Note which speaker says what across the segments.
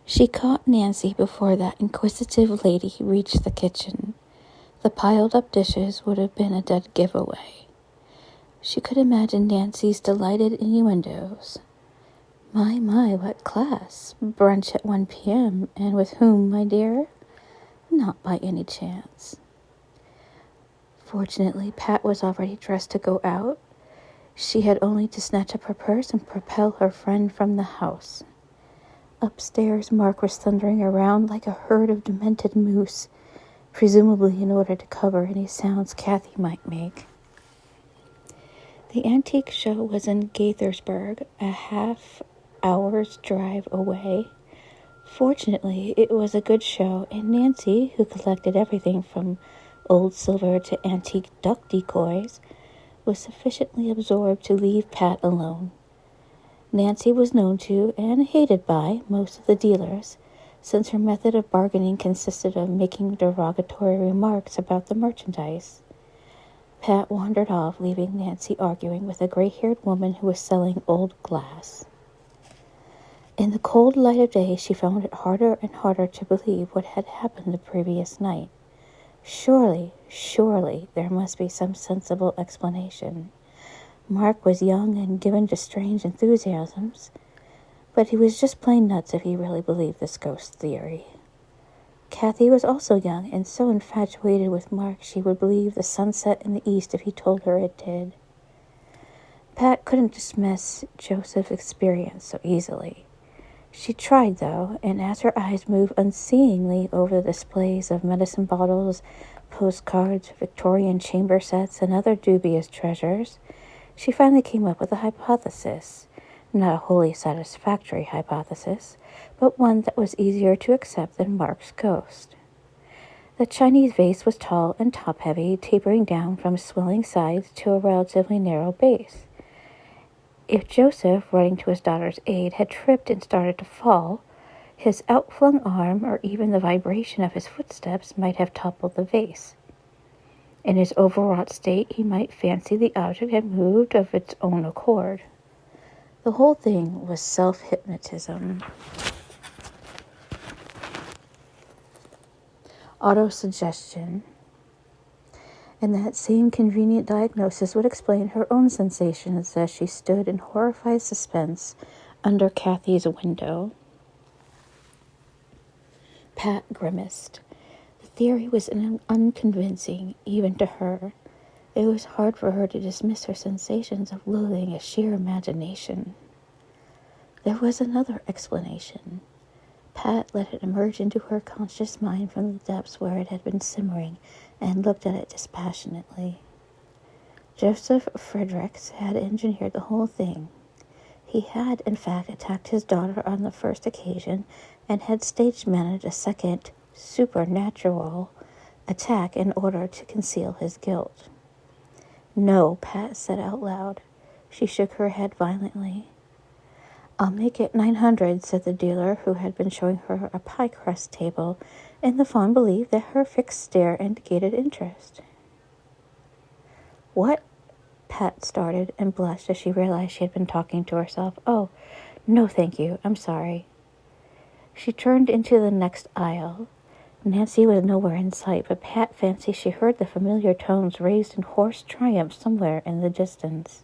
Speaker 1: She caught Nancy before that inquisitive lady reached the kitchen. The piled-up dishes would have been a dead giveaway. She could imagine Nancy's delighted innuendos. My, what class. Brunch at 1 p.m. And with whom, my dear? Not by any chance. Fortunately, Pat was already dressed to go out. She had only to snatch up her purse and propel her friend from the house. Upstairs, Mark was thundering around like a herd of demented moose, presumably in order to cover any sounds Kathy might make. The antique show was in Gaithersburg, a half-hour's drive away. Fortunately, it was a good show, and Nancy, who collected everything from old silver to antique duck decoys, was sufficiently absorbed to leave Pat alone. Nancy was known to and hated by most of the dealers, since her method of bargaining consisted of making derogatory remarks about the merchandise. Pat wandered off, leaving Nancy arguing with a gray-haired woman who was selling old glass. In the cold light of day, she found it harder and harder to believe what had happened the previous night. Surely, there must be some sensible explanation. Mark was young and given to strange enthusiasms, but he was just plain nuts if he really believed this ghost theory. Kathy was also young and so infatuated with Mark she would believe the sunset in the east if he told her it did. Pat couldn't dismiss Joseph's experience so easily. She tried, though, and as her eyes moved unseeingly over the displays of medicine bottles, postcards, Victorian chamber sets, and other dubious treasures, she finally came up with a hypothesis. Not a wholly satisfactory hypothesis, but one that was easier to accept than Mark's ghost. The Chinese vase was tall and top-heavy, tapering down from swelling sides to a relatively narrow base. If Joseph, running to his daughter's aid, had tripped and started to fall, his outflung arm or even the vibration of his footsteps might have toppled the vase. In his overwrought state, he might fancy the object had moved of its own accord. The whole thing was self-hypnotism. Autosuggestion. And that same convenient diagnosis would explain her own sensations as she stood in horrified suspense under Kathy's window. Pat grimaced. The theory was unconvincing, even to her. It was hard for her to dismiss her sensations of loathing as sheer imagination. There was another explanation. Pat let it emerge into her conscious mind from the depths where it had been simmering and looked at it dispassionately. Joseph Fredericks had engineered the whole thing. He had, in fact, attacked his daughter on the first occasion and had stage-managed a second, supernatural attack in order to conceal his guilt. No, Pat said out loud. She shook her head violently. I'll make it 900, said the dealer, who had been showing her a pie crust table in the fond belief that her fixed stare indicated interest. What? Pat started and blushed as she realized she had been talking to herself. Oh, no thank you, I'm sorry. She turned into the next aisle. Nancy was nowhere in sight, but Pat fancied she heard the familiar tones raised in hoarse triumph somewhere in the distance.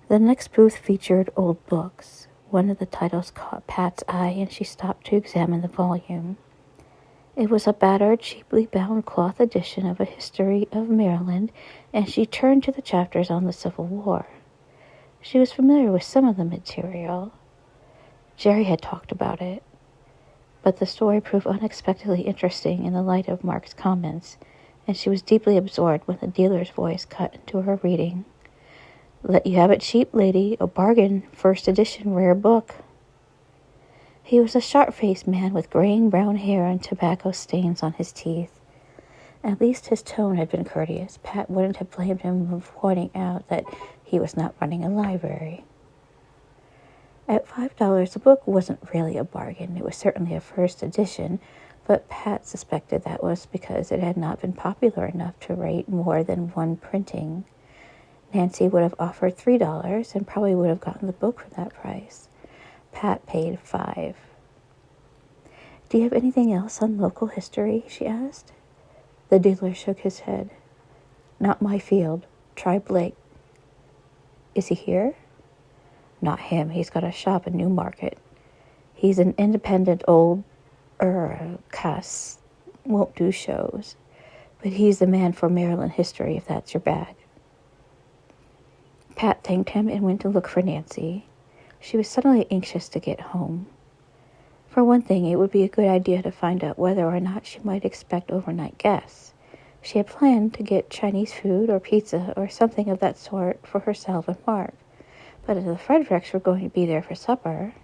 Speaker 1: The next booth featured old books. One of the titles caught Pat's eye, and she stopped to examine the volume. It was a battered, cheaply bound cloth edition of a history of Maryland, and she turned to the chapters on the Civil War. She was familiar with some of the material. Jerry had talked about it, but the story proved unexpectedly interesting in the light of Mark's comments, and she was deeply absorbed when the dealer's voice cut into her reading. Let you have it cheap, lady. A bargain. First edition, rare book. He was a sharp-faced man with graying brown hair and tobacco stains on his teeth. At least his tone had been courteous. Pat wouldn't have blamed him for pointing out that he was not running a library. At $5, the book wasn't really a bargain. It was certainly a first edition, but Pat suspected that was because it had not been popular enough to rate more than one printing. Nancy would have offered $3 and probably would have gotten the book for that price. Pat paid 5. Do you have anything else on local history? She asked. The dealer shook his head. Not my field. Try Blake. Is he here? Not him. He's got a shop in Newmarket. He's an independent old cuss. Won't do shows. But he's the man for Maryland history, if that's your bag. Pat thanked him and went to look for Nancy. She was suddenly anxious to get home. For one thing, it would be a good idea to find out whether or not she might expect overnight guests. She had planned to get Chinese food or pizza or something of that sort for herself and Mark. But if the Fredericks were going to be there for supper...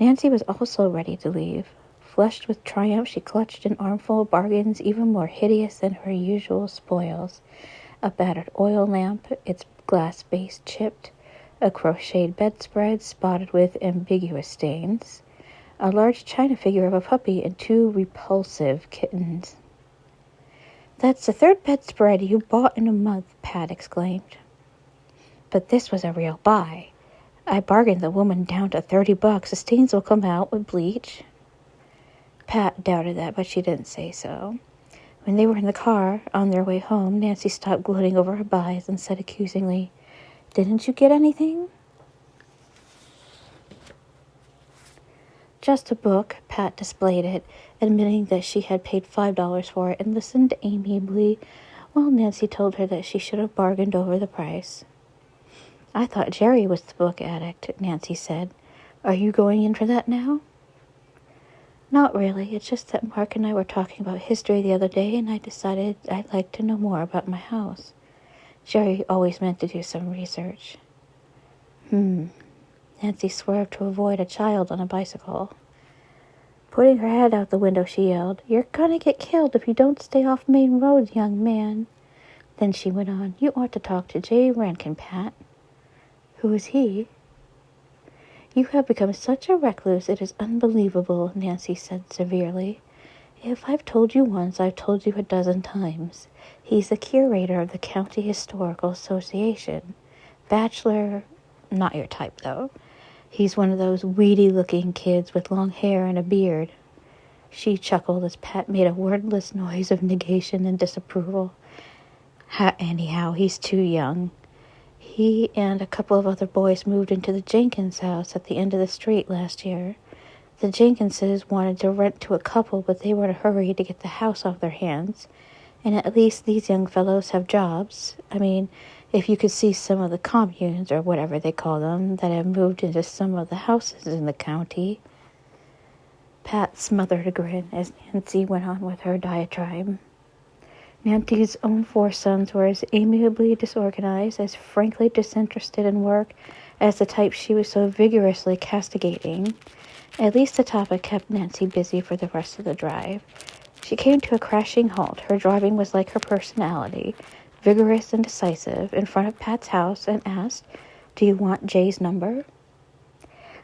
Speaker 1: Nancy was also ready to leave. Flushed with triumph, she clutched an armful of bargains even more hideous than her usual spoils. A battered oil lamp, its glass base chipped, a crocheted bedspread spotted with ambiguous stains, a large china figure of a puppy, and 2 repulsive kittens. That's the 3rd bedspread you bought in a month, Pat exclaimed. But this was a real buy. I bargained the woman down to $30. The stains will come out with bleach. Pat doubted that, but she didn't say so. When they were in the car, on their way home, Nancy stopped gloating over her buys and said accusingly, Didn't you get anything? Just a book. Pat displayed it, admitting that she had paid $5 for it, and listened amiably while Nancy told her that she should have bargained over the price. I thought Jerry was the book addict, Nancy said. Are you going in for that now? Not really. It's just that Mark and I were talking about history the other day, and I decided I'd like to know more about my house. Jerry always meant to do some research. Nancy swerved to avoid a child on a bicycle. Putting her head out the window, she yelled, You're gonna get killed if you don't stay off Main Road, young man. Then she went on, You ought to talk to Jay Rankin, Pat. Who is he? You have become such a recluse, it is unbelievable, Nancy said severely. If I've told you once, I've told you a dozen times. He's the curator of the County Historical Association. Bachelor, not your type, though. He's one of those weedy-looking kids with long hair and a beard. She chuckled as Pat made a wordless noise of negation and disapproval. Anyhow, he's too young. He and a couple of other boys moved into the Jenkins house at the end of the street last year. The Jenkinses wanted to rent to a couple, but they were in a hurry to get the house off their hands. And at least these young fellows have jobs. I mean, if you could see some of the communes, or whatever they call them, that have moved into some of the houses in the county. Pat smothered a grin as Nancy went on with her diatribe. Nancy's own 4 sons were as amiably disorganized, as frankly disinterested in work, as the type she was so vigorously castigating. At least the topic kept Nancy busy for the rest of the drive. She came to a crashing halt. Her driving was like her personality, vigorous and decisive, in front of Pat's house, and asked, Do you want Jay's number?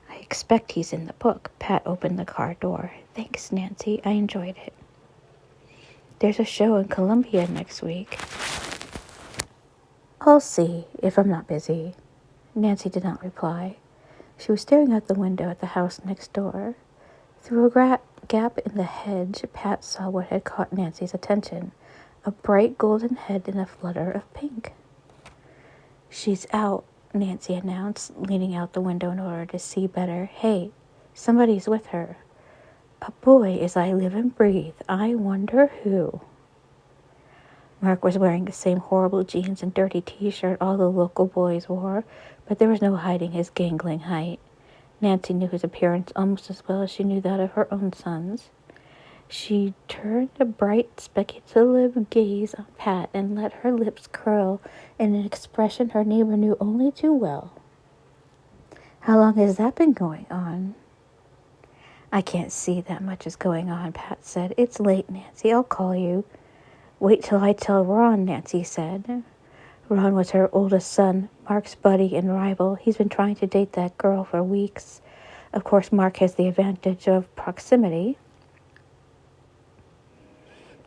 Speaker 1: I expect he's in the book. Pat opened the car door. Thanks, Nancy. I enjoyed it. There's a show in Columbia next week. I'll see, if I'm not busy. Nancy did not reply. She was staring out the window at the house next door. Through a gap in the hedge, Pat saw what had caught Nancy's attention, a bright golden head in a flutter of pink. She's out, Nancy announced, leaning out the window in order to see better. Hey, somebody's with her. A boy as I live and breathe. I wonder who. Mark was wearing the same horrible jeans and dirty t-shirt all the local boys wore, but there was no hiding his gangling height. Nancy knew his appearance almost as well as she knew that of her own sons. She turned a bright, speculative gaze on Pat and let her lips curl in an expression her neighbor knew only too well. How long has that been going on? I can't see that much is going on, Pat said. It's late, Nancy. I'll call you. Wait till I tell Ron, Nancy said. Ron was her oldest son, Mark's buddy and rival. He's been trying to date that girl for weeks. Of course, Mark has the advantage of proximity.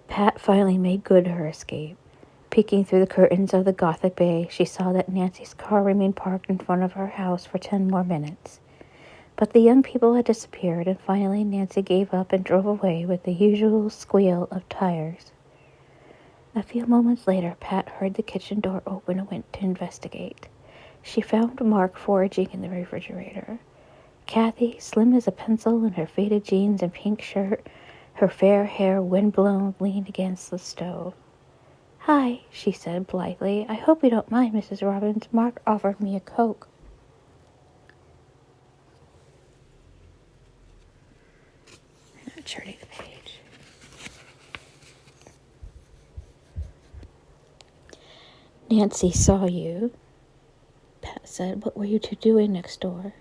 Speaker 1: Pat finally made good her escape. Peeking through the curtains of the Gothic bay, she saw that Nancy's car remained parked in front of her house for 10 more minutes. But the young people had disappeared, and finally Nancy gave up and drove away with the usual squeal of tires. A few moments later, Pat heard the kitchen door open and went to investigate. She found Mark foraging in the refrigerator. Kathy, slim as a pencil in her faded jeans and pink shirt, her fair hair windblown, leaned against the stove. "Hi," she said blithely. "I hope you don't mind, Mrs. Robbins. Mark offered me a Coke." Turning the page. "Nancy saw you," Pat said. "What were you two doing next door?"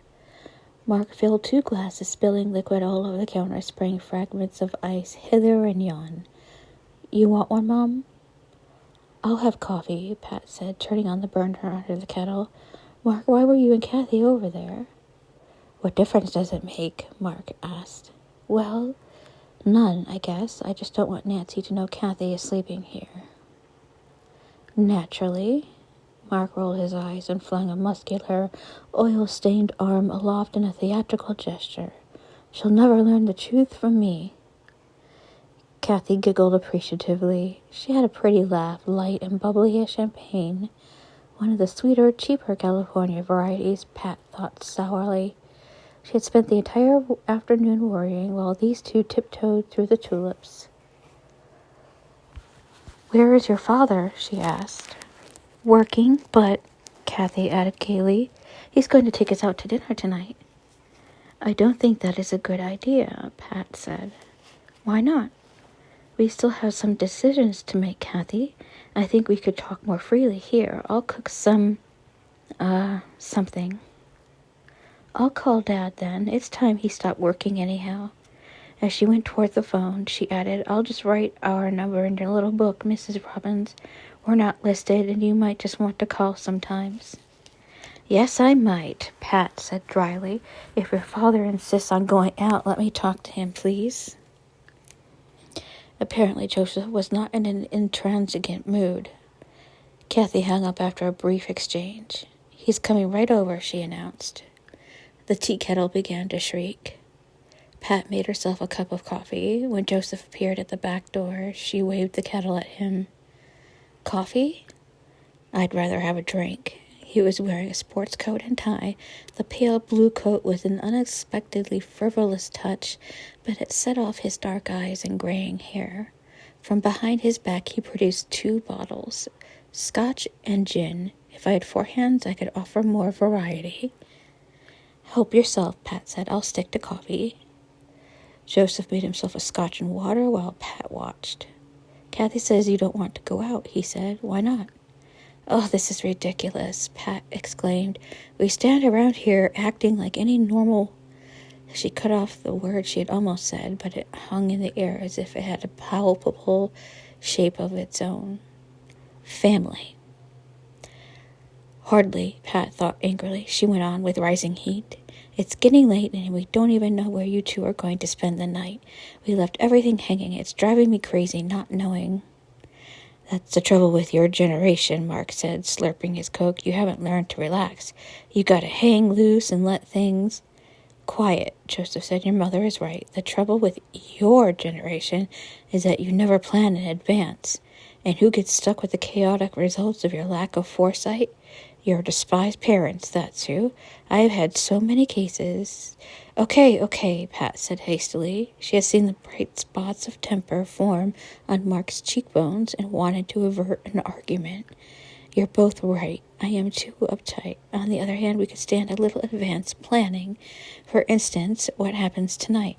Speaker 1: Mark filled 2 glasses, spilling liquid all over the counter, spraying fragments of ice hither and yon. "You want one, Mom?" "I'll have coffee," Pat said, turning on the burner under the kettle. "Mark, why were you and Kathy over there?" "What difference does it make?" Mark asked. "Well, none, I guess. I just don't want Nancy to know Kathy is sleeping here." "Naturally." Mark rolled his eyes and flung a muscular, oil-stained arm aloft in a theatrical gesture. "She'll never learn the truth from me." Kathy giggled appreciatively. She had a pretty laugh, light and bubbly as champagne. One of the sweeter, cheaper California varieties, Pat thought sourly. She had spent the entire afternoon worrying while these two tiptoed through the tulips. "Where is your father?" she asked. "Working, but," Kathy added gaily, "he's going to take us out to dinner tonight." "I don't think that is a good idea," Pat said. "Why not?" "We still have some decisions to make, Kathy. I think we could talk more freely here. I'll cook something." "I'll call Dad then. It's time he stopped working anyhow." As she went toward the phone, she added, "I'll just write our number in your little book, Mrs. Robbins. We're not listed, and you might just want to call sometimes." "Yes, I might," Pat said dryly. "If your father insists on going out, let me talk to him, please." Apparently, Joseph was not in an intransigent mood. Kathy hung up after a brief exchange. "He's coming right over," she announced. The tea kettle began to shriek. Pat made herself a cup of coffee. When Joseph appeared at the back door, she waved the kettle at him. "Coffee?" "I'd rather have a drink." He was wearing a sports coat and tie, the pale blue coat with an unexpectedly frivolous touch, but it set off his dark eyes and graying hair. From behind his back he produced 2 bottles, Scotch and gin. If I had 4 hands, I could offer more variety. "Help yourself," Pat said. "I'll stick to coffee." Joseph made himself a Scotch and water while Pat watched. "Kathy says you don't want to go out," he said. "Why not?" "Oh, this is ridiculous," Pat exclaimed. "We stand around here acting like any normal—" She cut off the word she had almost said, but it hung in the air as if it had a palpable shape of its own. "Family." "Hardly," Pat thought angrily. She went on with rising heat. "It's getting late, and we don't even know where you two are going to spend the night. We left everything hanging. It's driving me crazy not knowing." "That's the trouble with your generation," Mark said, slurping his Coke. "You haven't learned to relax. You gotta hang loose and let things—" "Quiet," Joseph said. "Your mother is right. The trouble with your generation is that you never plan in advance. And who gets stuck with the chaotic results of your lack of foresight? Your despised parents, that's who. I have had so many cases—" Okay, Pat said hastily. She had seen the bright spots of temper form on Mark's cheekbones and wanted to avert an argument. "You're both right. I am too uptight. On the other hand, we could stand a little advanced planning. For instance, what happens tonight?"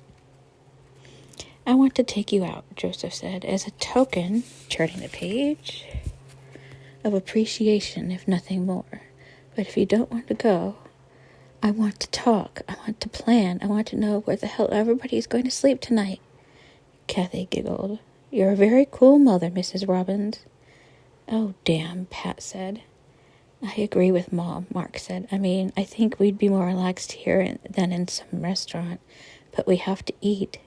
Speaker 1: "I want to take you out," Joseph said, "as a token," turning the page, "of appreciation, if nothing more. But if you don't want to go, I want to talk. I want to plan. I want to know where the hell everybody's going to sleep tonight." Kathy giggled. "You're a very cool mother, Mrs. Robbins." "Oh, damn," Pat said. "I agree with Mom," Mark said. I think we'd be more relaxed here than in some restaurant, but we have to eat."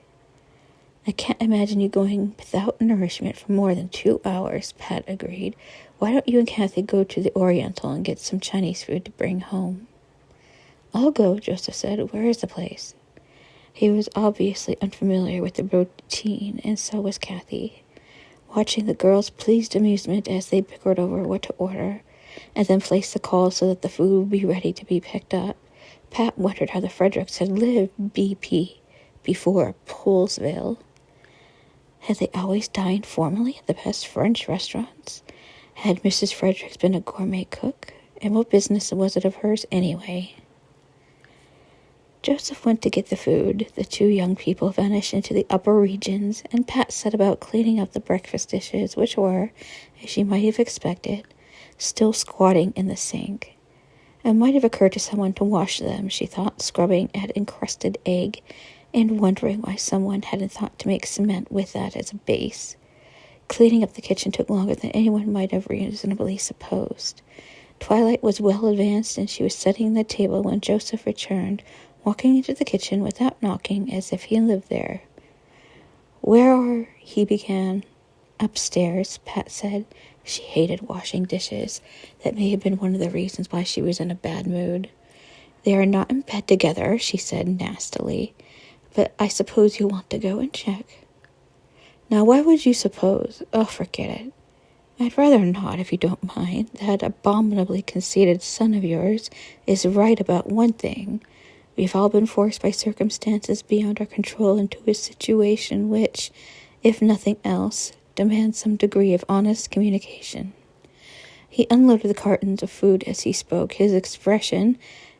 Speaker 1: "I can't imagine you going without nourishment for more than 2 hours," Pat agreed. "Why don't you and Kathy go to the Oriental and get some Chinese food to bring home?" I'll go, Joseph said. Where is the place? He was obviously unfamiliar with the routine, and so was Kathy. Watching the girls' pleased amusement as they bickered over what to order, and then placed the call so that the food would be ready to be picked up, Pat wondered how the Fredericks had lived BP before Poolesville. Had they always dined formally at the best French restaurants? Had Mrs. Fredericks been a gourmet cook? And what business was it of hers anyway? Joseph went to get the food. The two young people vanished into the upper regions, and Pat set about cleaning up the breakfast dishes, which were, as she might have expected, still squatting in the sink. It might have occurred to someone to wash them, she thought, scrubbing at encrusted egg, and wondering why someone hadn't thought to make cement with that as a base. Cleaning up the kitchen took longer than anyone might have reasonably supposed. Twilight was well advanced, and she was setting the table when Joseph returned, walking into the kitchen without knocking, as if he lived there. "Where are—" he began. "Upstairs," Pat said. She hated washing dishes. That may have been one of the reasons why she was in a bad mood. "They are not in bed together," she said nastily. "But I suppose you'll want to go and check." "Now, why would you suppose? Oh, forget it. I'd rather not, if you don't mind. That abominably conceited son of yours is right about one thing. We've all been forced by circumstances beyond our control into a situation which, if nothing else, demands some degree of honest communication." He unloaded the cartons of food as he spoke. His expression,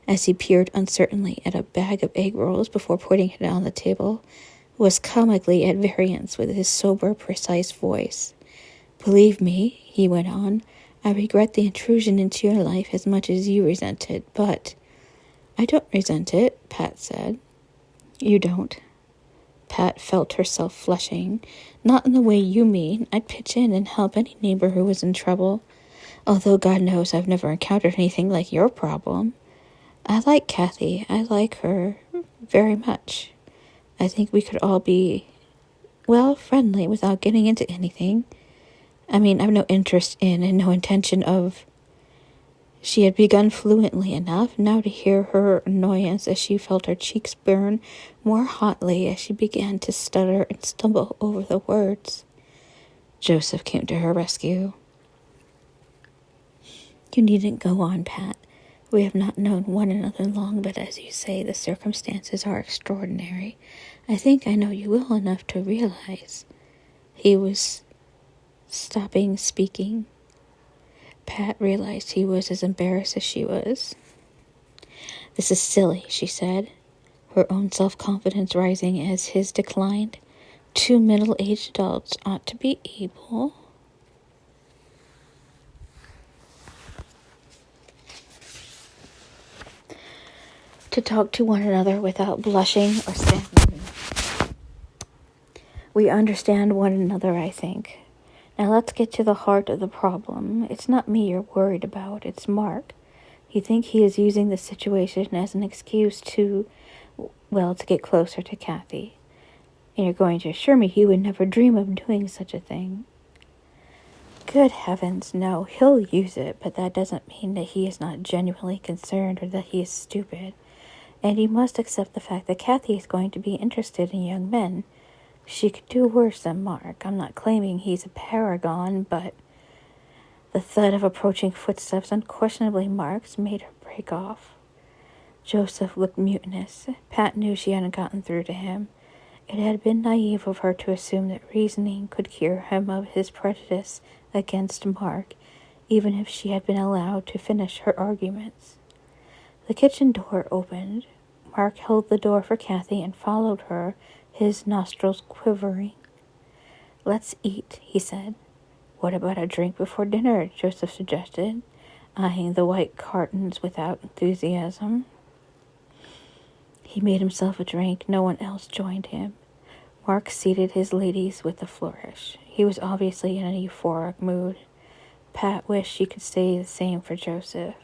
Speaker 1: as he peered uncertainly at a bag of egg rolls before putting it on the table, was comically at variance with his sober, precise voice. "Believe me," he went on, "I regret the intrusion into your life as much as you resent it, but—" "I don't resent it," Pat said. "You don't?" Pat felt herself flushing. "Not in the way you mean. I'd pitch in and help any neighbor who was in trouble, although God knows I've never encountered anything like your problem. I like Kathy. I like her very much. I think we could all be, well, friendly without getting into anything. I mean, I've no interest in and no intention of—" She had begun fluently enough, now to hear her annoyance as she felt her cheeks burn more hotly as she began to stutter and stumble over the words. Joseph came to her rescue. "You needn't go on, Pat. We have not known one another long, but as you say, the circumstances are extraordinary. I think I know you well enough to realize—" He was stopping speaking. Pat realized he was as embarrassed as she was. "This is silly," she said, her own self-confidence rising as his declined. "Two middle-aged adults ought to be able—" to talk to one another without blushing or stammering. We understand one another, I think. Now let's get to the heart of the problem. It's not me you're worried about, it's Mark. You think he is using the situation as an excuse to, well, to get closer to Kathy. And you're going to assure me he would never dream of doing such a thing. Good heavens, no, he'll use it, but that doesn't mean that he is not genuinely concerned or that he is stupid. And you must accept the fact that Kathy is going to be interested in young men. She could do worse than Mark. I'm not claiming he's a paragon, but the thud of approaching footsteps, unquestionably Mark's, made her break off. Joseph looked mutinous. Pat knew she hadn't gotten through to him. It had been naive of her to assume that reasoning could cure him of his prejudice against Mark, even if she had been allowed to finish her arguments. The kitchen door opened. Mark held the door for Kathy and followed her, his nostrils quivering. "Let's eat," he said. "What about a drink before dinner?" Joseph suggested, eyeing the white cartons without enthusiasm. He made himself a drink. No one else joined him. Mark seated his ladies with a flourish. He was obviously in a euphoric mood. Pat wished she could say the same for Joseph.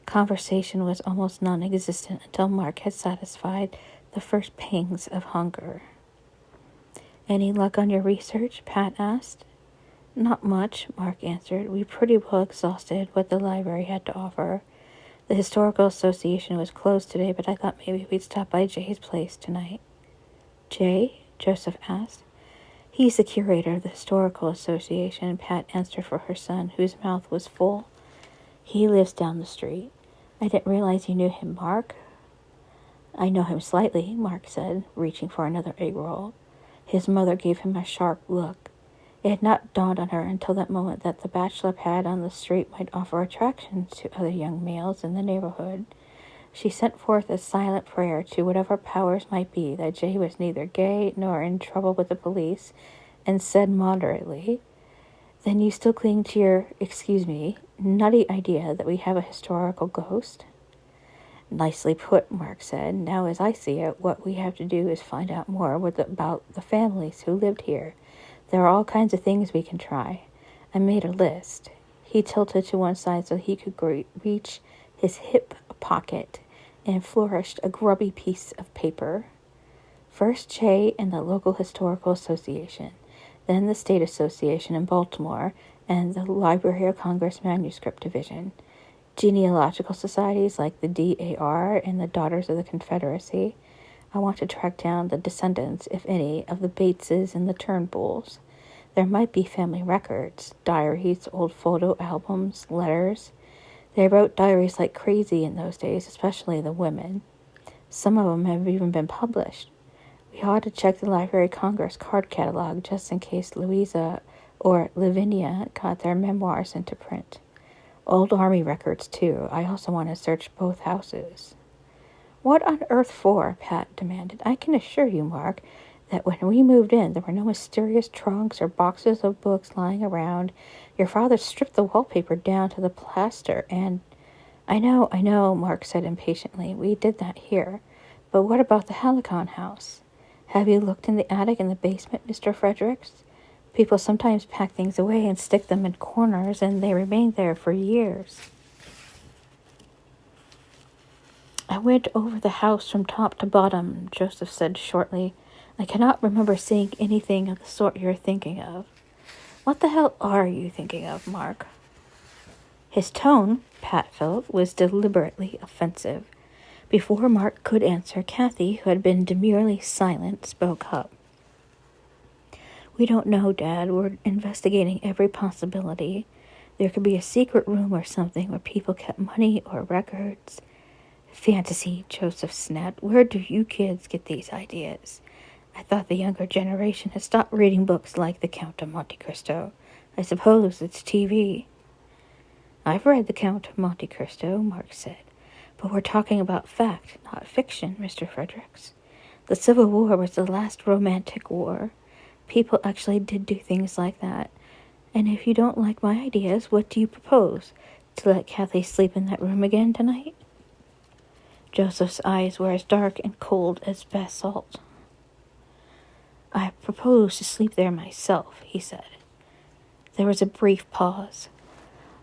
Speaker 1: Conversation was almost non-existent until Mark had satisfied the first pangs of hunger. "Any luck on your research?" Pat asked. "Not much," Mark answered. "We pretty well exhausted what the library had to offer. The Historical Association was closed today, but I thought maybe we'd stop by Jay's place tonight. Jay? Joseph asked. He's the curator of the Historical Association, Pat answered for her son, whose mouth was full. He lives down the street. I didn't realize you knew him, Mark. I know him slightly, Mark said, reaching for another egg roll. His mother gave him a sharp look. It had not dawned on her until that moment that the bachelor pad on the street might offer attraction to other young males in the neighborhood. She sent forth a silent prayer to whatever powers might be that Jay was neither gay nor in trouble with the police, and said moderately, Then you still cling to your, nutty idea that we have a historical ghost? Nicely put, Mark said. Now as I see it, what we have to do is find out more about the families who lived here. There are all kinds of things we can try. I made a list. He tilted to one side so he could reach his hip pocket and flourished a grubby piece of paper. First Jay and the local historical association, then the state association in Baltimore and the Library of Congress Manuscript Division, genealogical societies like the DAR and the Daughters of the Confederacy. I want to track down the descendants, if any, of the Bateses and the Turnbulls. There might be family records, diaries, old photo albums, letters. They wrote diaries like crazy in those days, especially the women. Some of them have even been published. We ought to check the Library of Congress card catalog just in case Louisa or Lavinia got their memoirs into print. Old Army records, too. I also want to search both houses. What on earth for? Pat demanded. I can assure you, Mark, that when we moved in, there were no mysterious trunks or boxes of books lying around. Your father stripped the wallpaper down to the plaster and... I know, Mark said impatiently. We did that here. But what about the Helicon house? Have you looked in the attic and the basement, Mr. Fredericks? People sometimes pack things away and stick them in corners, and they remain there for years. I went over the house from top to bottom, Joseph said shortly. I cannot remember seeing anything of the sort you're thinking of. What the hell are you thinking of, Mark? His tone, Pat felt, was deliberately offensive. Before Mark could answer, Kathy, who had been demurely silent, spoke up. We don't know, Dad. We're investigating every possibility. There could be a secret room or something where people kept money or records. Fantasy, Joseph snapped. Where do you kids get these ideas? I thought the younger generation had stopped reading books like The Count of Monte Cristo. I suppose it's TV. I've read The Count of Monte Cristo, Mark said. But we're talking about fact, not fiction, Mr. Fredericks. The Civil War was the last romantic war. People actually did do things like that. And if you don't like my ideas, what do you propose? To let Kathy sleep in that room again tonight? Joseph's eyes were as dark and cold as basalt. I propose to sleep there myself, he said. There was a brief pause.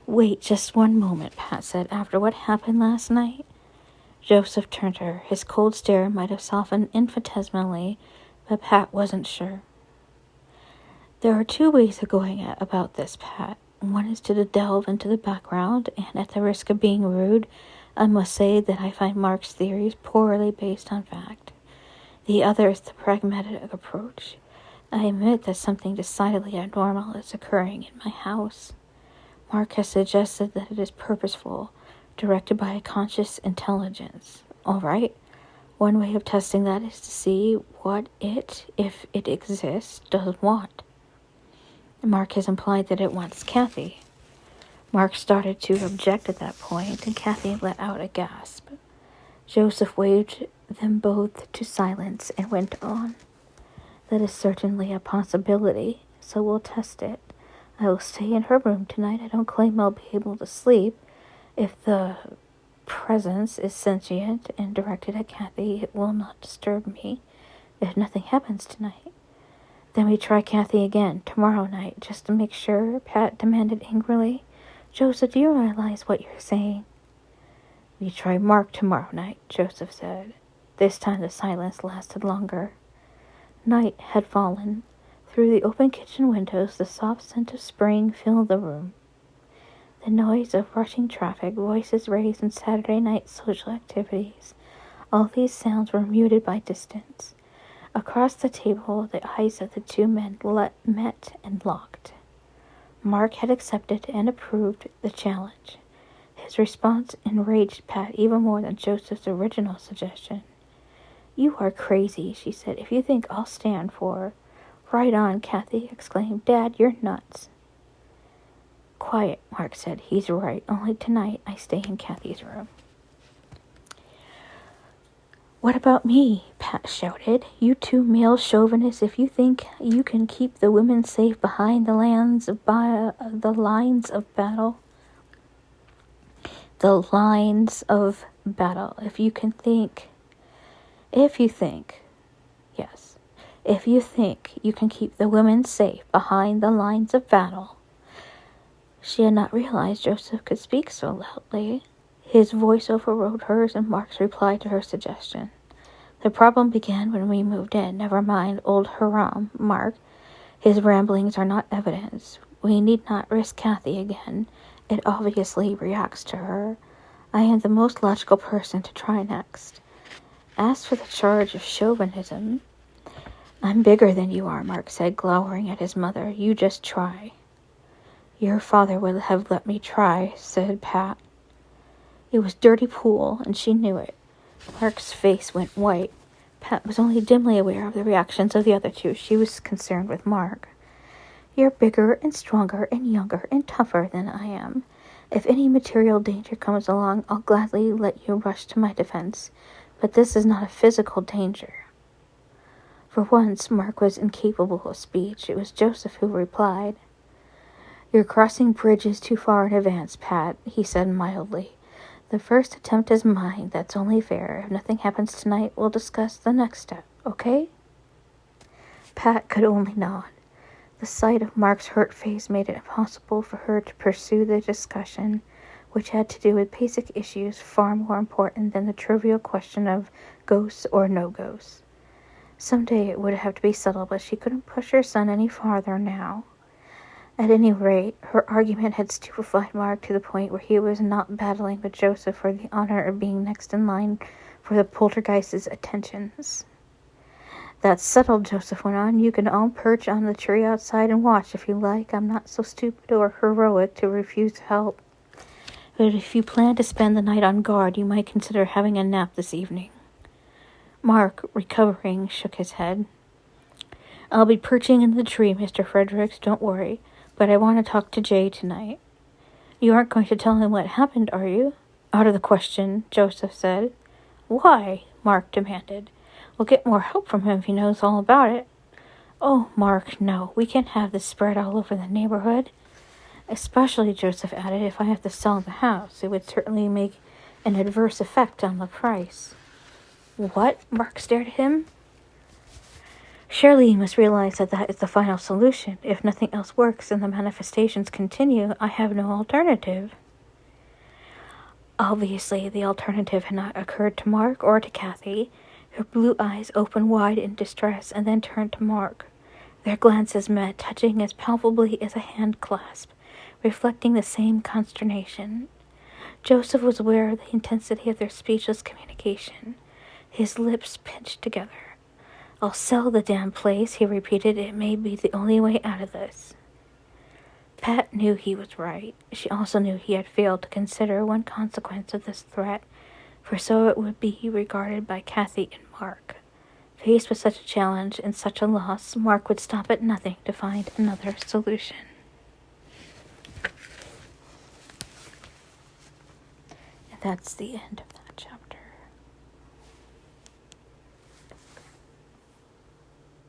Speaker 1: Wait just one moment, Pat said. After what happened last night? Joseph turned to her. His cold stare might have softened infinitesimally, but Pat wasn't sure. There are two ways of going about this, Pat. One is to delve into the background, and at the risk of being rude, I must say that I find Mark's theories poorly based on fact. The other is the pragmatic approach. I admit that something decidedly abnormal is occurring in my house. Mark has suggested that it is purposeful, directed by a conscious intelligence. All right. One way of testing that is to see what it, if it exists, does want. Mark has implied that it wants Kathy. Mark started to object at that point, and Kathy let out a gasp. Joseph waved them both to silence and went on. That is certainly a possibility, so we'll test it. I will stay in her room tonight. I don't claim I'll be able to sleep. If the presence is sentient and directed at Kathy, it will not disturb me. If nothing happens tonight, then we try Kathy again tomorrow night, just to make sure, Pat demanded angrily. Joseph, do you realize what you're saying? We try Mark tomorrow night, Joseph said. This time the silence lasted longer. Night had fallen. Through the open kitchen windows, the soft scent of spring filled the room. The noise of rushing traffic, voices raised in Saturday night social activities, all these sounds were muted by distance. Across the table, the eyes of the two men met and locked. Mark had accepted and approved the challenge. His response enraged Pat even more than Joseph's original suggestion. "You are crazy," she said, "if you think I'll stand for—" "Right on," Kathy exclaimed. "Dad, you're nuts." "Quiet," Mark said. "He's right. Only tonight I stay in Kathy's room." "What about me?" Pat shouted. "You two male chauvinists, if you think you can keep the women safe behind the lines of battle. The lines of battle. If you think you can keep the women safe behind the lines of battle." She had not realized Joseph could speak so loudly. His voice overrode hers and Mark's reply to her suggestion. "The problem began when we moved in. Never mind old Haram, Mark. His ramblings are not evidence. We need not risk Kathy again. It obviously reacts to her. I am the most logical person to try next. As for the charge of chauvinism—" "I'm bigger than you are," Mark said, glowering at his mother. "You just try." "Your father would have let me try," said Pat. It was dirty pool, and she knew it. Mark's face went white. Pat was only dimly aware of the reactions of the other two. She was concerned with Mark. "You're bigger and stronger and younger and tougher than I am. If any material danger comes along, I'll gladly let you rush to my defense. But this is not a physical danger." For once, Mark was incapable of speech. It was Joseph who replied. "You're crossing bridges too far in advance, Pat," he said mildly. "The first attempt is mine. That's only fair. If nothing happens tonight, we'll discuss the next step, okay?" Pat could only nod. The sight of Mark's hurt face made it impossible for her to pursue the discussion, which had to do with basic issues far more important than the trivial question of ghosts or no ghosts. Someday it would have to be settled, but she couldn't push her son any farther now. At any rate, her argument had stupefied Mark to the point where he was not battling with Joseph for the honor of being next in line for the poltergeist's attentions. "That's settled," Joseph went on. "You can all perch on the tree outside and watch if you like. I'm not so stupid or heroic to refuse help. But if you plan to spend the night on guard, you might consider having a nap this evening." Mark, recovering, shook his head. "I'll be perching in the tree, Mr. Fredericks, don't worry. But I want to talk to Jay tonight." "You aren't going to tell him what happened, are you?" "Out of the question," Joseph said. "Why?" Mark demanded. "We'll get more help from him if he knows all about it." "Oh, Mark, no. We can't have this spread all over the neighborhood. Especially," Joseph added, "if I have to sell the house. It would certainly make an adverse effect on the price." "What?" Mark stared at him. "Surely you must realize that is the final solution. If nothing else works and the manifestations continue, I have no alternative." Obviously, the alternative had not occurred to Mark or to Kathy. Her blue eyes opened wide in distress and then turned to Mark. Their glances met, touching as palpably as a hand clasp, reflecting the same consternation. Joseph was aware of the intensity of their speechless communication. His lips pinched together. "I'll sell the damn place," he repeated. "It may be the only way out of this." Pat knew he was right. She also knew he had failed to consider one consequence of this threat, for so it would be regarded by Kathy and Mark. Faced with such a challenge and such a loss, Mark would stop at nothing to find another solution. And that's the end of that.